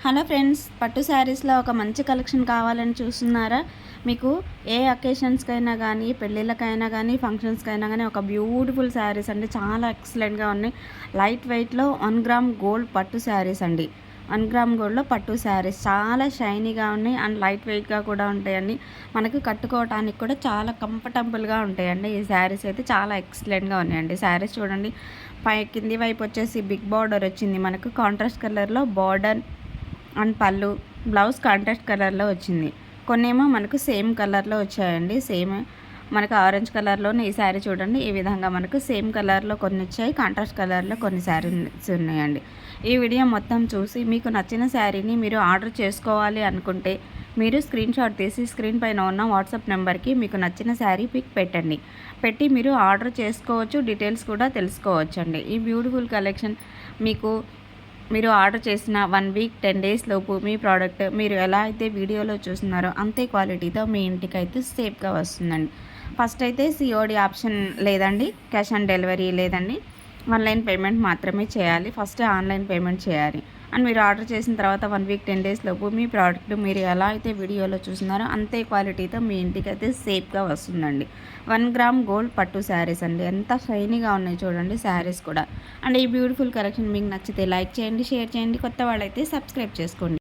Hello friends, పట్టు శారీస్లో ఒక మంచి కలెక్షన్ కావాలని చూస్తున్నారా? మీకు ఏ అకేషన్స్కైనా కానీ, పెళ్ళిళ్ళకైనా కానీ, ఫంక్షన్స్కైనా కానీ ఒక బ్యూటిఫుల్ శారీస్ అండి. చాలా ఎక్సలెంట్గా ఉన్నాయి. లైట్ వెయిట్లో 1 గ్రామ్ గోల్డ్ పట్టు శారీస్ అండి. 1 గ్రామ్ గోల్డ్లో పట్టు శారీస్ చాలా షైనీగా ఉన్నాయి అండ్ లైట్ వెయిట్గా కూడా ఉంటాయండి. మనకు కట్టుకోవడానికి కూడా చాలా కంఫర్టబుల్గా ఉంటాయండి. ఈ శారీస్ అయితే చాలా ఎక్సలెంట్గా ఉన్నాయండి. శారీస్ చూడండి, కింది వైపు వచ్చేసి బిగ్ బార్డర్ వచ్చింది. మనకు కాంట్రాస్ట్ కలర్లో బార్డర్ అండ్ పళ్ళు, బ్లౌజ్ కాంట్రాస్ట్ కలర్లో వచ్చింది. కొన్నేమో మనకు సేమ్ కలర్లో వచ్చాయండి. సేమ్ మనకు ఆరెంజ్ కలర్లోనే ఈ శారీ చూడండి. ఈ విధంగా మనకు సేమ్ కలర్లో కొన్ని వచ్చాయి, కాంట్రాస్ట్ కలర్లో కొన్ని శారీస్ ఉన్నాయండి. ఈ వీడియో మొత్తం చూసి మీకు నచ్చిన శారీని మీరు ఆర్డర్ చేసుకోవాలి అనుకుంటే మీరు స్క్రీన్ షాట్ తీసి స్క్రీన్ పైన ఉన్న వాట్సాప్ నెంబర్కి మీకు నచ్చిన శారీ పిక్ పెట్టండి. పెట్టి మీరు ఆర్డర్ చేసుకోవచ్చు, డీటెయిల్స్ కూడా తెలుసుకోవచ్చండి. ఈ బ్యూటిఫుల్ కలెక్షన్ మీరు ఆర్డర్ చేసిన 1 వీక్ 10 డేస్ లోపు మీ ప్రోడక్ట్ మీరు ఎలా అయితే వీడియోలో చూస్తున్నారో అంతే క్వాలిటీతో మీ ఇంటికి అయితే సేఫ్గా వస్తుందండి. ఫస్ట్ అయితే సిఓడి ఆప్షన్ లేదండి, క్యాష్ ఆన్ డెలివరీ లేదండి, ఆన్లైన్ పేమెంట్ మాత్రమే చేయాలి. ఫస్ట్ ఆన్లైన్ పేమెంట్ చేయాలి. అండ్ మీరు ఆర్డర్ చేసిన తర్వాత 1 వీక్ 10 డేస్ లోపు మీ ప్రోడక్ట్ మీరు ఎలా అయితే వీడియోలో చూస్తున్నారో అంతే క్వాలిటీతో మీ ఇంటికి అయితే సేఫ్గా వస్తుందండి. 1 గ్రామ్ గోల్డ్ పట్టు శారీస్ అండి. ఎంత షైనీగా ఉన్నాయి చూడండి శారీస్ కూడా. అండ్ ఈ బ్యూటిఫుల్ కలెక్షన్ మీకు నచ్చితే లైక్ చేయండి, షేర్ చేయండి. కొత్త వాళ్ళైతే సబ్స్క్రైబ్ చేసుకోండి.